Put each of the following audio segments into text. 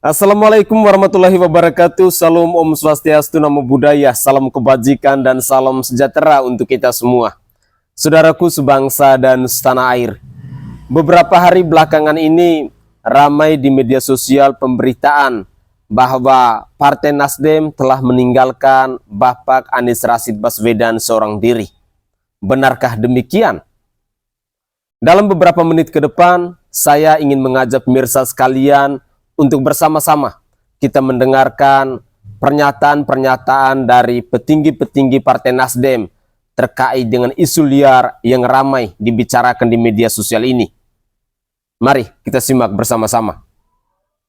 Assalamualaikum warahmatullahi wabarakatuh. Salam Om Swastiastu, Namo Buddhaya, salam kebajikan dan salam sejahtera untuk kita semua. Saudaraku sebangsa dan setanah air. Beberapa hari belakangan ini ramai di media sosial pemberitaan bahwa Partai Nasdem telah meninggalkan Bapak Anies Rashid Baswedan seorang diri. Benarkah demikian? Dalam beberapa menit ke depan, saya ingin mengajak pemirsa sekalian untuk bersama-sama kita mendengarkan pernyataan-pernyataan dari petinggi-petinggi Partai Nasdem terkait dengan isu liar yang ramai dibicarakan di media sosial ini. Mari kita simak bersama-sama.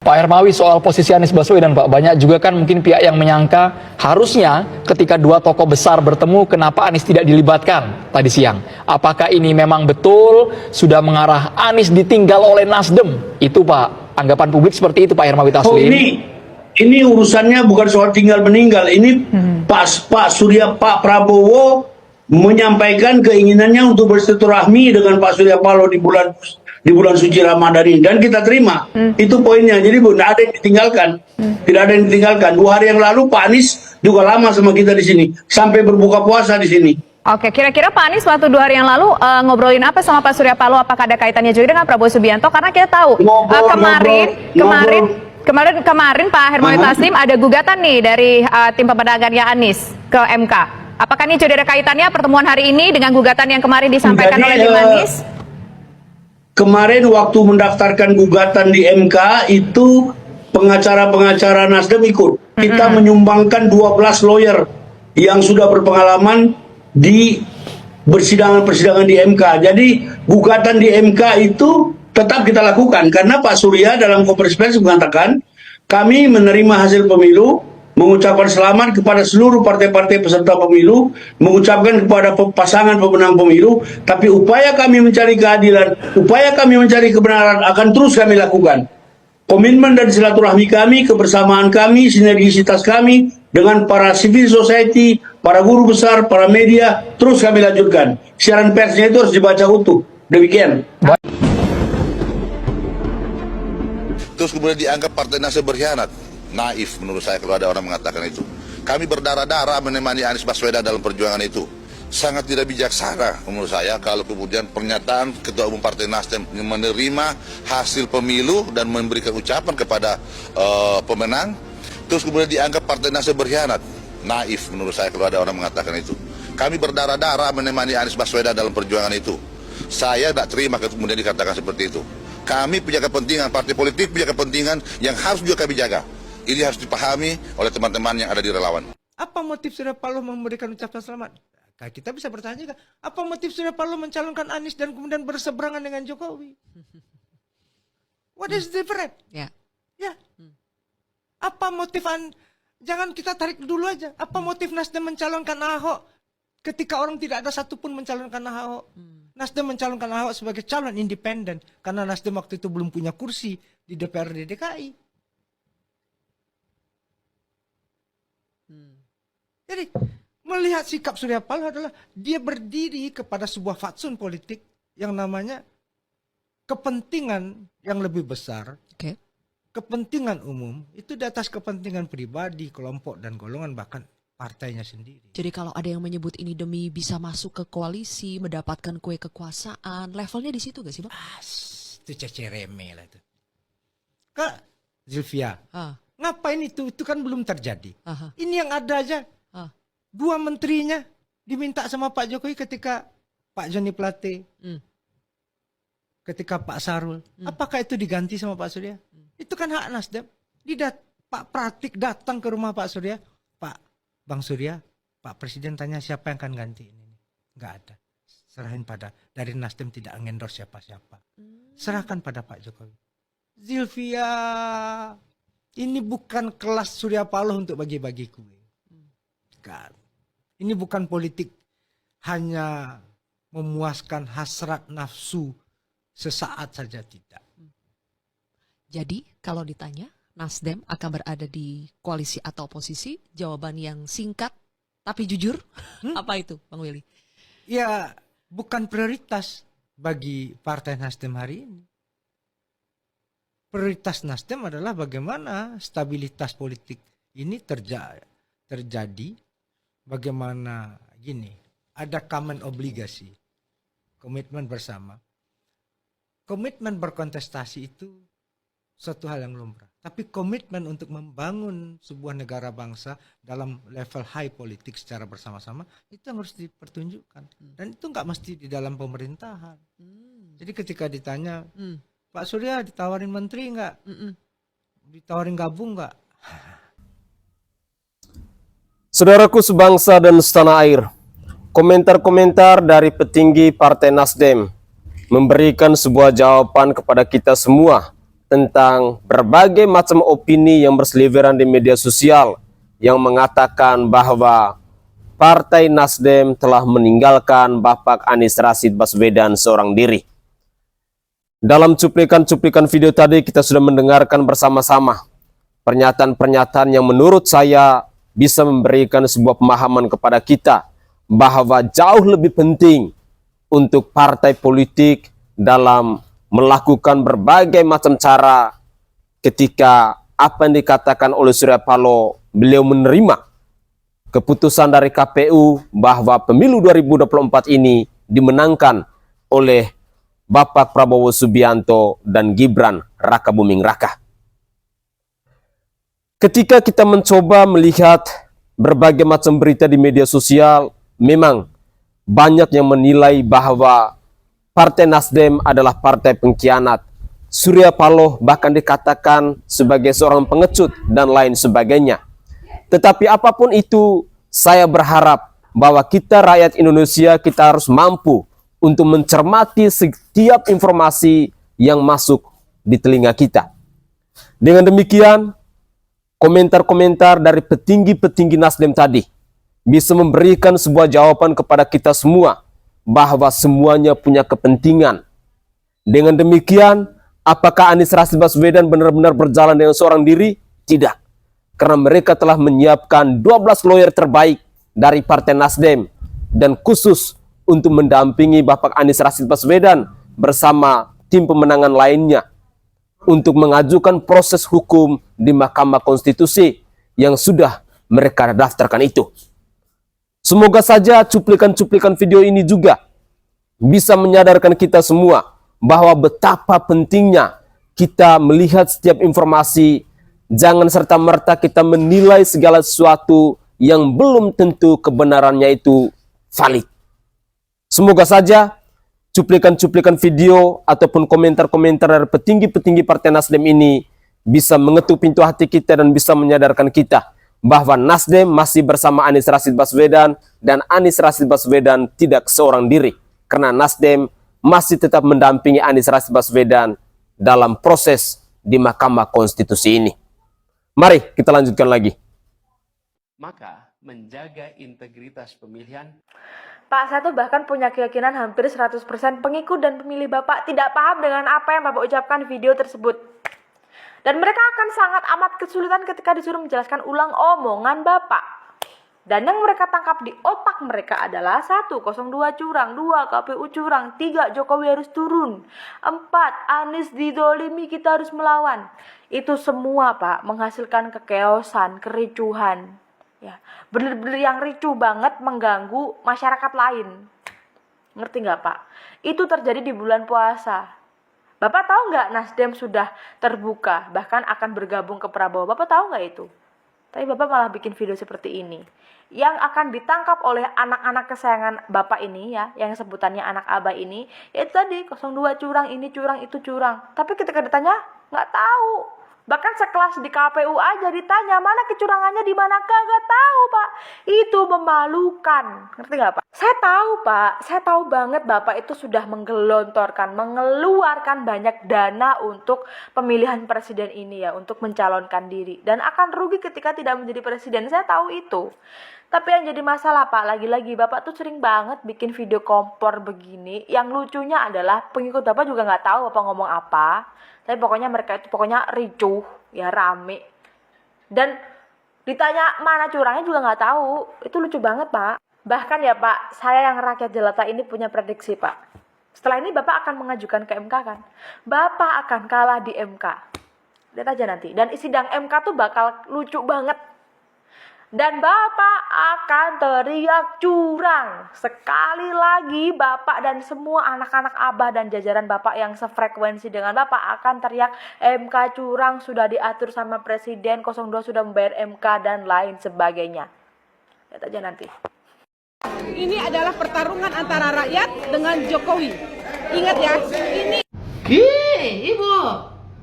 Pak Hermawi, soal posisi Anies Baswedan, Pak, banyak juga kan mungkin pihak yang menyangka harusnya ketika dua tokoh besar bertemu, kenapa Anies tidak dilibatkan tadi siang? Apakah ini memang betul sudah mengarah Anies ditinggal oleh Nasdem? Itu Pak, anggapan publik seperti itu Pak Hermawi Taslim. Oh, ini urusannya bukan soal tinggal meninggal. Ini Pak Prabowo menyampaikan keinginannya untuk bersilaturahmi dengan Pak Surya Paloh di bulan suci Ramadan ini, dan kita terima. Itu poinnya. Jadi tidak ada yang ditinggalkan. Tidak ada yang ditinggalkan. 2 hari yang lalu Pak Anies juga lama sama kita di sini, sampai berbuka puasa di sini. Oke, kira-kira Pak Anies waktu 2 hari yang lalu ngobrolin apa sama Pak Surya Paloh? Apakah ada kaitannya juga dengan Prabowo Subianto? Karena kita tahu kemarin Pak Hermawi Taslim ada gugatan nih dari tim pemenangannya Anies ke MK. Apakah ini sudah ada kaitannya pertemuan hari ini dengan gugatan yang kemarin disampaikan oleh tim Anies? Kemarin waktu mendaftarkan gugatan di MK itu pengacara-pengacara Nasdem ikut. Kita menyumbangkan 12 lawyer yang sudah berpengalaman di persidangan-persidangan di MK. Jadi gugatan di MK itu tetap kita lakukan karena Pak Surya dalam konferensi pers mengatakan kami menerima hasil pemilu, mengucapkan selamat kepada seluruh partai-partai peserta pemilu, mengucapkan kepada pasangan pemenang pemilu, tapi upaya kami mencari keadilan, upaya kami mencari kebenaran akan terus kami lakukan. Komitmen dan silaturahmi kami, kebersamaan kami, sinergisitas kami dengan para civil society, para guru besar, para media, terus kami lanjutkan. Siaran persnya itu harus dibaca utuh. Demikian. Terus kemudian dianggap Partai Nasdem berkhianat. Naif menurut saya kalau ada orang mengatakan itu. Kami berdarah-darah menemani Anies Baswedan dalam perjuangan itu. Sangat tidak bijaksana menurut saya kalau kemudian pernyataan Ketua Umum Partai Nasdem menerima hasil pemilu dan memberikan ucapan kepada pemenang, terus kemudian dianggap Partai Nasdem berkhianat. Naif menurut saya kalau ada orang mengatakan itu. Kami berdarah-darah menemani Anies Baswedan dalam perjuangan itu. Saya tidak terima kemudian dikatakan seperti itu. Kami punya kepentingan, partai politik punya kepentingan yang harus juga kami jaga. Ini harus dipahami oleh teman-teman yang ada di relawan. Apa motif Surya Paloh memberikan ucapan selamat? Nah, kita bisa bertanya, apa motif Surya Paloh mencalonkan Anies dan kemudian berseberangan dengan Jokowi? What is different? Ya. Apa motif jangan kita tarik dulu aja. Apa motif Nasdem mencalonkan Ahok ketika orang tidak ada satupun mencalonkan Ahok? Nasdem mencalonkan Ahok sebagai calon independen karena Nasdem waktu itu belum punya kursi di DPRD DKI. Jadi melihat sikap Surya Paloh adalah dia berdiri kepada sebuah fatsun politik yang namanya kepentingan yang lebih besar, kepentingan umum itu di atas kepentingan pribadi, kelompok dan golongan bahkan partainya sendiri. Jadi kalau ada yang menyebut ini demi bisa masuk ke koalisi, mendapatkan kue kekuasaan, levelnya di situ gak sih, Pak? Itu cecereme lah itu. Kak Zilvia, ngapain itu? Itu kan belum terjadi. Ini yang ada aja. 2 menterinya diminta sama Pak Jokowi ketika Pak Joni Plate, ketika Pak Sarul. Apakah itu diganti sama Pak Surya? Itu kan hak Nasdem. Pak Pratik datang ke rumah Pak Surya. Pak Bang Surya, Pak Presiden tanya siapa yang akan ganti ini. Enggak ada. Serahin dari Nasdem tidak mengendorse siapa-siapa. Serahkan pada Pak Jokowi. Zilvia, ini bukan kelas Surya Paloh untuk bagi-bagi kue. Bukan. Ini bukan politik hanya memuaskan hasrat nafsu sesaat saja, tidak. Jadi kalau ditanya Nasdem akan berada di koalisi atau oposisi, jawaban yang singkat tapi jujur, apa itu Bang Willy? Ya bukan prioritas bagi Partai Nasdem hari ini. prioritas Nasdem adalah bagaimana stabilitas politik ini terjadi, bagaimana gini, ada common obligasi, komitmen bersama. Komitmen berkontestasi itu suatu hal yang lumrah. Tapi komitmen untuk membangun sebuah negara bangsa dalam level high politik secara bersama-sama itu yang harus dipertunjukkan. Dan itu nggak mesti di dalam pemerintahan. Jadi ketika ditanya, Pak Surya ditawarin menteri nggak? Ditawarin gabung nggak? Saudaraku sebangsa dan setanah air, komentar-komentar dari petinggi Partai Nasdem memberikan sebuah jawaban kepada kita semua tentang berbagai macam opini yang berseliweran di media sosial yang mengatakan bahwa Partai Nasdem telah meninggalkan Bapak Anies Rashid Baswedan seorang diri. Dalam cuplikan-cuplikan video tadi kita sudah mendengarkan bersama-sama pernyataan-pernyataan yang menurut saya bisa memberikan sebuah pemahaman kepada kita bahwa jauh lebih penting untuk partai politik dalam melakukan berbagai macam cara ketika apa yang dikatakan oleh Surya Paloh, beliau menerima keputusan dari KPU bahwa pemilu 2024 ini dimenangkan oleh Bapak Prabowo Subianto dan Gibran Raka Buming Raka. Ketika kita mencoba melihat berbagai macam berita di media sosial, memang banyak yang menilai bahwa Partai Nasdem adalah partai pengkhianat. Surya Paloh bahkan dikatakan sebagai seorang pengecut dan lain sebagainya. Tetapi apapun itu, saya berharap bahwa kita rakyat Indonesia kita harus mampu untuk mencermati setiap informasi yang masuk di telinga kita. Dengan demikian, komentar-komentar dari petinggi-petinggi Nasdem tadi bisa memberikan sebuah jawaban kepada kita semua bahwa semuanya punya kepentingan. Dengan demikian, apakah Anies Rashid Baswedan benar-benar berjalan dengan seorang diri? Tidak. Karena mereka telah menyiapkan 12 lawyer terbaik dari Partai Nasdem dan khusus untuk mendampingi Bapak Anies Rashid Baswedan bersama tim pemenangan lainnya untuk mengajukan proses hukum di Mahkamah Konstitusi yang sudah mereka daftarkan itu. Semoga saja cuplikan-cuplikan video ini juga bisa menyadarkan kita semua bahwa betapa pentingnya kita melihat setiap informasi. Jangan serta-merta kita menilai segala sesuatu yang belum tentu kebenarannya itu valid. Semoga saja cuplikan-cuplikan video ataupun komentar-komentar dari petinggi-petinggi Partai Nasdem ini bisa mengetuk pintu hati kita dan bisa menyadarkan kita bahwa Nasdem masih bersama Anies Rashid Baswedan dan Anies Rashid Baswedan tidak seorang diri. Karena Nasdem masih tetap mendampingi Anies Rashid Baswedan dalam proses di Mahkamah Konstitusi ini. Mari kita lanjutkan lagi. Maka menjaga integritas pemilihan. Pak, saya tuh bahkan punya keyakinan hampir 100% pengikut dan pemilih Bapak tidak paham dengan apa yang Bapak ucapkan di video tersebut. Dan mereka akan sangat amat kesulitan ketika disuruh menjelaskan ulang omongan Bapak. Dan yang mereka tangkap di otak mereka adalah 1. 02 curang, 2. KPU curang, 3. Jokowi harus turun, 4. Anies didolimi, kita harus melawan. Itu semua Pak menghasilkan kekeosan, kericuhan. Ya, bener-bener yang ricuh banget mengganggu masyarakat lain. Ngerti nggak Pak? Itu terjadi di bulan puasa. Bapak tahu nggak Nasdem sudah terbuka, bahkan akan bergabung ke Prabowo. Bapak tahu nggak itu? Tapi Bapak malah bikin video seperti ini. Yang akan ditangkap oleh anak-anak kesayangan Bapak ini ya, yang sebutannya anak abah ini, yaitu tadi 02 curang, ini curang, itu curang. Tapi ketika ditanya, nggak tahu. Bahkan sekelas di KPU aja ditanya, mana kecurangannya di mana? Kagak tahu Pak. Itu memalukan. Ngerti nggak Pak? Saya tahu Pak, saya tahu banget Bapak itu sudah mengelontorkan, mengeluarkan banyak dana untuk pemilihan presiden ini ya, untuk mencalonkan diri. Dan akan rugi ketika tidak menjadi presiden, saya tahu itu. Tapi yang jadi masalah Pak, lagi-lagi Bapak tuh sering banget bikin video kompor begini. Yang lucunya adalah pengikut Bapak juga nggak tahu Bapak ngomong apa. Tapi pokoknya mereka itu pokoknya ricuh, ya rame. Dan ditanya mana curangnya juga nggak tahu. Itu lucu banget Pak. Bahkan ya Pak, saya yang rakyat jelata ini punya prediksi Pak. Setelah ini Bapak akan mengajukan ke MK kan? Bapak akan kalah di MK. Lihat aja nanti. Dan sidang MK tuh bakal lucu banget. Dan Bapak akan teriak curang. Sekali lagi Bapak dan semua anak-anak Abah dan jajaran Bapak yang sefrekuensi dengan Bapak akan teriak MK curang, sudah diatur sama Presiden, 02 sudah membayar MK dan lain sebagainya. Lihat aja nanti. Ini adalah pertarungan antara rakyat dengan Jokowi. Ingat ya, ini... Ibu,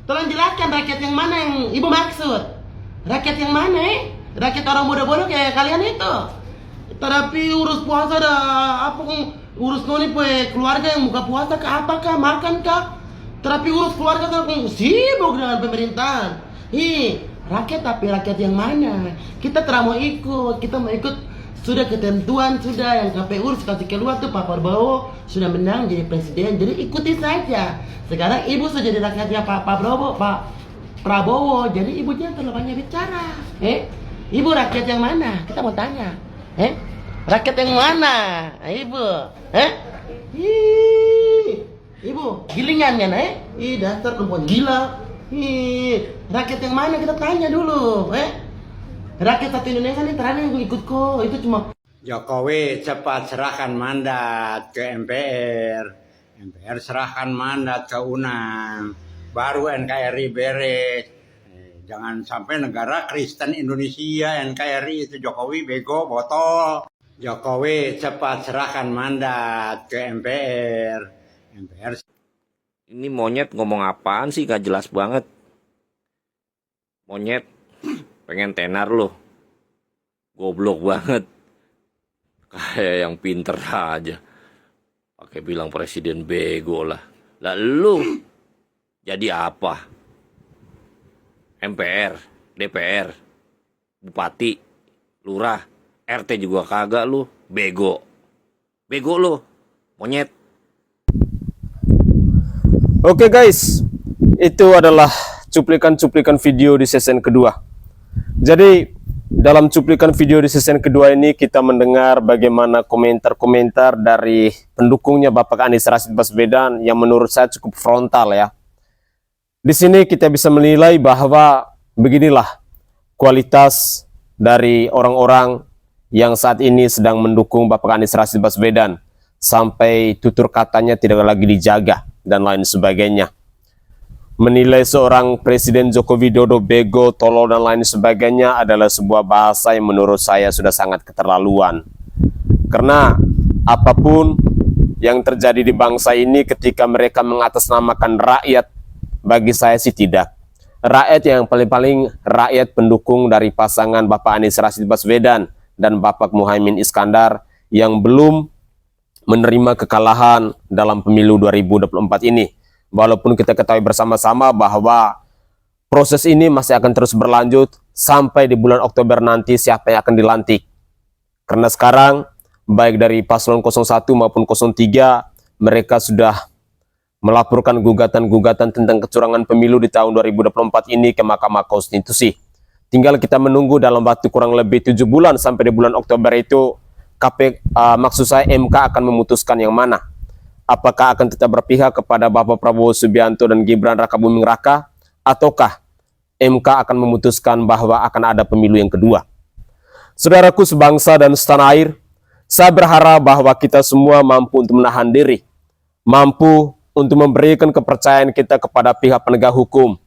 tolong jelaskan rakyat yang mana yang Ibu maksud. Rakyat yang mana? Rakyat orang bodoh-bodoh kayak kalian itu. Tapi urus puasa dah, urus noni keluarga yang buka puasa ke apakah, makan kah? Tapi urus keluarga kan sibuk dengan pemerintahan. Rakyat tapi rakyat yang mana? Kita mau ikut, sudah ketentuan sudah yang KPU kasih keluar tuh Pak Prabowo sudah menang jadi presiden, jadi ikuti saja. Sekarang ibu sudah jadi rakyatnya Pak Prabowo, jadi ibu jangan terlalu banyak bicara. Ibu rakyat yang mana? Kita mau tanya. Rakyat yang mana? Ibu. Ibu, gilingan kan? Dasar perempuan gila. Rakyat yang mana? Kita tanya dulu. Rakyat satu Indonesia ini terakhir yang ikut kok. Itu cuma Jokowi cepat serahkan mandat ke MPR. MPR serahkan mandat ke UNAM. Baru NKRI beres. Jangan sampai negara Kristen Indonesia NKRI itu Jokowi bego botol. Jokowi cepat serahkan mandat ke MPR. MPR. Ini monyet ngomong apaan sih, gak jelas banget. Monyet pengen tenar loh. Goblok banget. Kayak yang pinter aja. Pakai bilang presiden bego lah. Lah lu jadi apa? MPR, DPR, Bupati, Lurah, RT juga kagak lu, bego. Bego lu, monyet. Oke guys, itu adalah cuplikan-cuplikan video di season kedua. Jadi dalam cuplikan video di season kedua ini kita mendengar bagaimana komentar-komentar dari pendukungnya Bapak Anies Rashid Baswedan yang menurut saya cukup frontal ya. Di sini kita bisa menilai bahwa beginilah kualitas dari orang-orang yang saat ini sedang mendukung Bapak Anies Rashid Baswedan, sampai tutur katanya tidak lagi dijaga dan lain sebagainya. Menilai seorang Presiden Joko Widodo bego, tolol dan lain sebagainya adalah sebuah bahasa yang menurut saya sudah sangat keterlaluan. Karena apapun yang terjadi di bangsa ini ketika mereka mengatasnamakan rakyat, bagi saya sih tidak. Rakyat yang paling-paling rakyat pendukung dari pasangan Bapak Anies Rashid Baswedan dan Bapak Muhaimin Iskandar yang belum menerima kekalahan dalam pemilu 2024 ini. Walaupun kita ketahui bersama-sama bahwa proses ini masih akan terus berlanjut sampai di bulan Oktober nanti siapa yang akan dilantik. Karena sekarang baik dari paslon 01 maupun 03 mereka sudah melaporkan gugatan-gugatan tentang kecurangan pemilu di tahun 2024 ini ke Mahkamah Konstitusi. Tinggal kita menunggu dalam waktu kurang lebih 7 bulan sampai di bulan Oktober itu maksud saya MK akan memutuskan yang mana. Apakah akan tetap berpihak kepada Bapak Prabowo Subianto dan Gibran Rakabuming Raka, ataukah MK akan memutuskan bahwa akan ada pemilu yang kedua. Saudaraku sebangsa dan setanah air, saya berharap bahwa kita semua mampu untuk menahan diri, mampu untuk memberikan kepercayaan kita kepada pihak penegak hukum.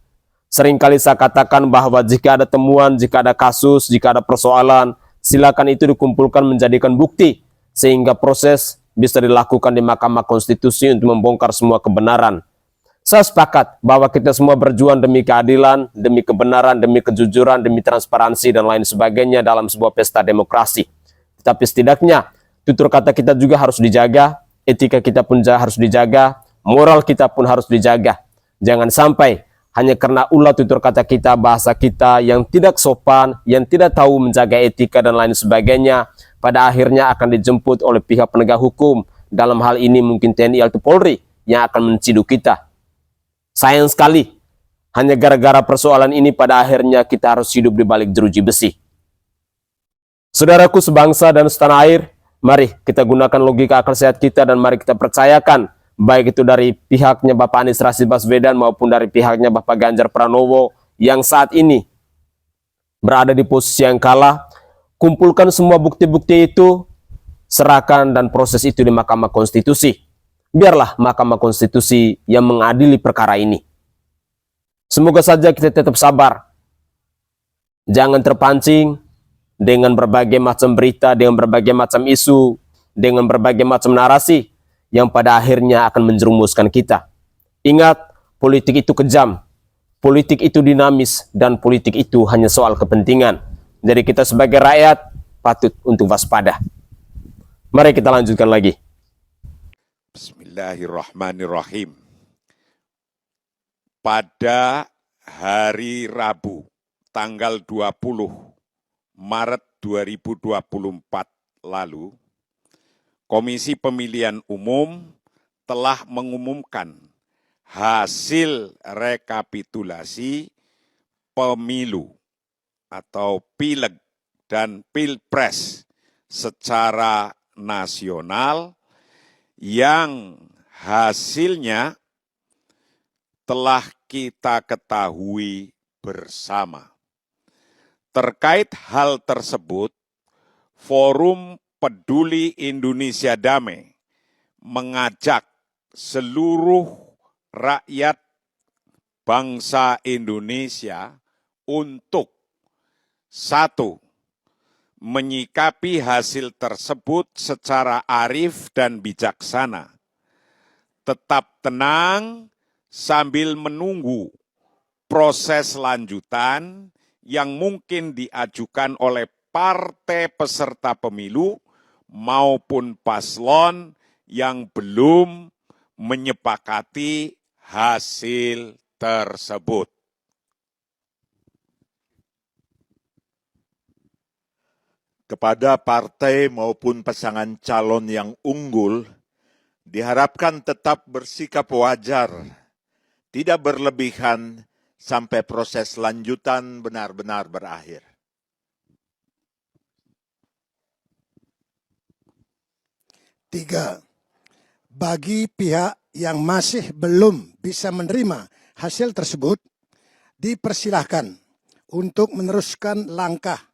Seringkali saya katakan bahwa jika ada temuan, jika ada kasus, jika ada persoalan, silakan itu dikumpulkan menjadikan bukti, sehingga proses bisa dilakukan di Mahkamah Konstitusi untuk membongkar semua kebenaran. Saya sepakat bahwa kita semua berjuang demi keadilan, demi kebenaran, demi kejujuran, demi transparansi, dan lain sebagainya dalam sebuah pesta demokrasi. Tetapi setidaknya, tutur kata kita juga harus dijaga, etika kita pun harus dijaga, moral kita pun harus dijaga. Jangan sampai hanya karena ulah tutur kata kita, bahasa kita yang tidak sopan, yang tidak tahu menjaga etika dan lain sebagainya, pada akhirnya akan dijemput oleh pihak penegak hukum. Dalam hal ini mungkin TNI atau Polri yang akan menciduk kita. Sayang sekali, hanya gara-gara persoalan ini pada akhirnya kita harus hidup di balik jeruji besi. Saudaraku sebangsa dan setanah air, mari kita gunakan logika akal sehat kita dan mari kita percayakan, baik itu dari pihaknya Bapak Anies Rashid Baswedan maupun dari pihaknya Bapak Ganjar Pranowo yang saat ini berada di posisi yang kalah, kumpulkan semua bukti-bukti itu, serahkan dan proses itu di Mahkamah Konstitusi. Biarlah Mahkamah Konstitusi yang mengadili perkara ini. Semoga saja kita tetap sabar. Jangan terpancing dengan berbagai macam berita, dengan berbagai macam isu, dengan berbagai macam narasi yang pada akhirnya akan menjerumuskan kita. Ingat, politik itu kejam, politik itu dinamis, dan politik itu hanya soal kepentingan. Jadi kita sebagai rakyat patut untuk waspada. Mari kita lanjutkan lagi. Bismillahirrahmanirrahim. Pada hari Rabu, tanggal 20 Maret 2024 lalu, Komisi Pemilihan Umum telah mengumumkan hasil rekapitulasi pemilu atau pileg dan pilpres secara nasional yang hasilnya telah kita ketahui bersama. Terkait hal tersebut, Forum Peduli Indonesia Damai mengajak seluruh rakyat bangsa Indonesia untuk satu, menyikapi hasil tersebut secara arif dan bijaksana, tetap tenang sambil menunggu proses lanjutan yang mungkin diajukan oleh partai peserta pemilu maupun paslon yang belum menyepakati hasil tersebut. Kepada partai maupun pasangan calon yang unggul, diharapkan tetap bersikap wajar, tidak berlebihan sampai proses lanjutan benar-benar berakhir. Tiga, bagi pihak yang masih belum bisa menerima hasil tersebut, dipersilahkan untuk meneruskan langkah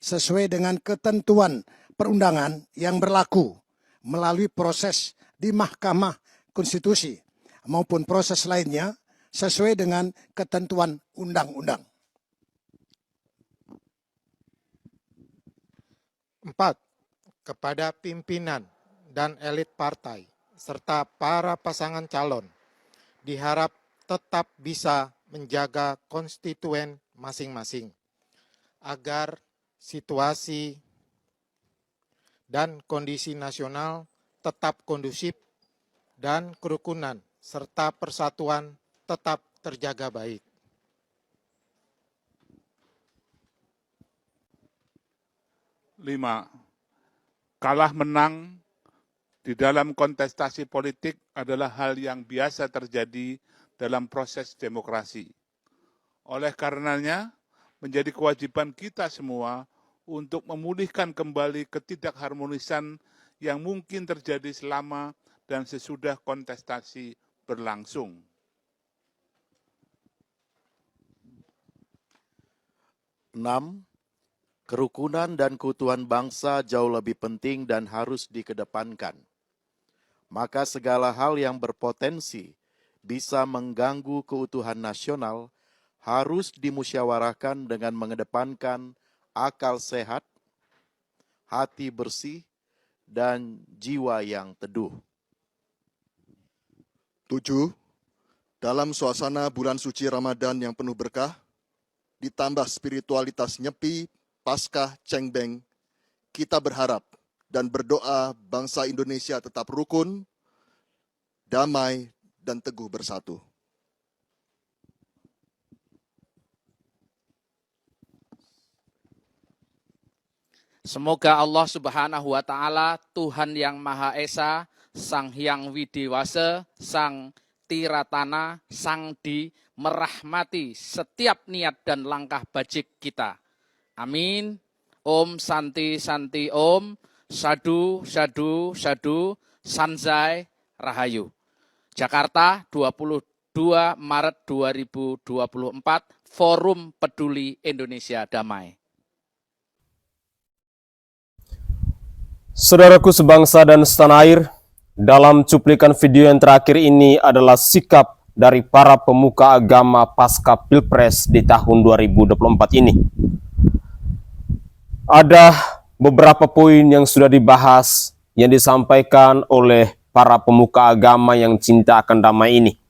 sesuai dengan ketentuan perundangan yang berlaku melalui proses di Mahkamah Konstitusi maupun proses lainnya sesuai dengan ketentuan undang-undang. 4. Kepada pimpinan dan elit partai serta para pasangan calon diharap tetap bisa menjaga konstituen masing-masing agar situasi dan kondisi nasional tetap kondusif dan kerukunan serta persatuan tetap terjaga baik. 5. Kalah menang di dalam kontestasi politik adalah hal yang biasa terjadi dalam proses demokrasi. Oleh karenanya, menjadi kewajiban kita semua untuk memulihkan kembali ketidakharmonisan yang mungkin terjadi selama dan sesudah kontestasi berlangsung. 6. Kerukunan dan keutuhan bangsa jauh lebih penting dan harus dikedepankan. Maka segala hal yang berpotensi bisa mengganggu keutuhan nasional harus dimusyawarahkan dengan mengedepankan akal sehat, hati bersih, dan jiwa yang teduh. 7. Dalam suasana bulan suci Ramadan yang penuh berkah, ditambah spiritualitas Nyepi, Paskah, Cengbeng, kita berharap dan berdoa bangsa Indonesia tetap rukun, damai, dan teguh bersatu. Semoga Allah Subhanahu wa Ta'ala, Tuhan yang Maha Esa, Sang Hyang Widiwasa, Sang Tiratana, Sang Di, merahmati setiap niat dan langkah bajik kita. Amin. Om Santi Santi Om, Sadu Sadu Sadu, Sanjay Rahayu. Jakarta, 28 2 Maret 2024, Forum Peduli Indonesia Damai. Saudaraku sebangsa dan setanah air, dalam cuplikan video yang terakhir ini adalah sikap dari para pemuka agama pasca Pilpres di tahun 2024 ini. Ada beberapa poin yang sudah dibahas yang disampaikan oleh para pemuka agama yang cinta akan damai ini.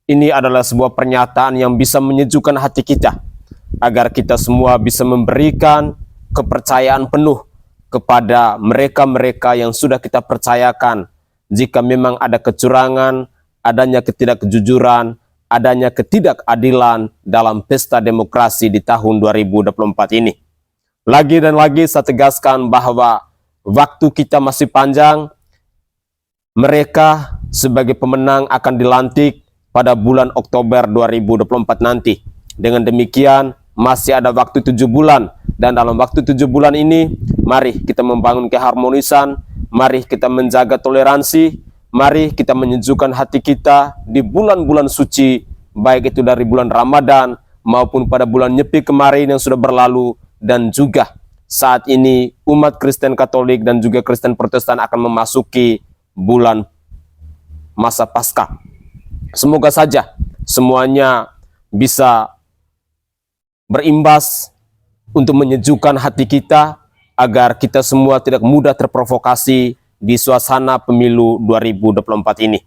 Ini adalah sebuah pernyataan yang bisa menyejukkan hati kita, agar kita semua bisa memberikan kepercayaan penuh kepada mereka-mereka yang sudah kita percayakan. Jika memang ada kecurangan, adanya ketidakjujuran, adanya ketidakadilan dalam pesta demokrasi di tahun 2024 ini. Lagi dan lagi saya tegaskan bahwa waktu kita masih panjang. Mereka sebagai pemenang akan dilantik pada bulan Oktober 2024 nanti. Dengan demikian, masih ada waktu 7 bulan. Dan dalam waktu 7 bulan ini, mari kita membangun keharmonisan, mari kita menjaga toleransi, mari kita menyejukkan hati kita di bulan-bulan suci, baik itu dari bulan Ramadan maupun pada bulan Nyepi kemarin yang sudah berlalu, dan juga saat ini umat Kristen Katolik dan juga Kristen Protestan akan memasuki bulan masa Paskah. Semoga saja semuanya bisa berimbas untuk menyejukkan hati kita, agar kita semua tidak mudah terprovokasi di suasana pemilu 2024 ini.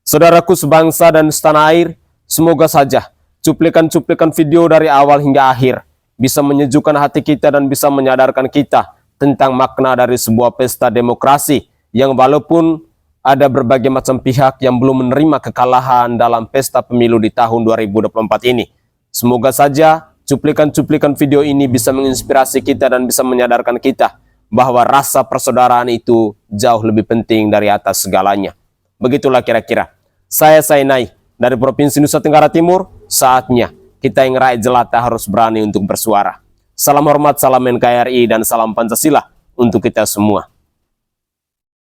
Saudaraku sebangsa dan setanah air, semoga saja cuplikan-cuplikan video dari awal hingga akhir bisa menyejukkan hati kita dan bisa menyadarkan kita tentang makna dari sebuah pesta demokrasi yang walaupun ada berbagai macam pihak yang belum menerima kekalahan dalam pesta pemilu di tahun 2024 ini. Semoga saja cuplikan-cuplikan video ini bisa menginspirasi kita dan bisa menyadarkan kita bahwa rasa persaudaraan itu jauh lebih penting dari atas segalanya. Begitulah kira-kira. Saya Sainai dari Provinsi Nusa Tenggara Timur. Saatnya kita yang rakyat jelata harus berani untuk bersuara. Salam hormat, salam NKRI, dan salam Pancasila untuk kita semua.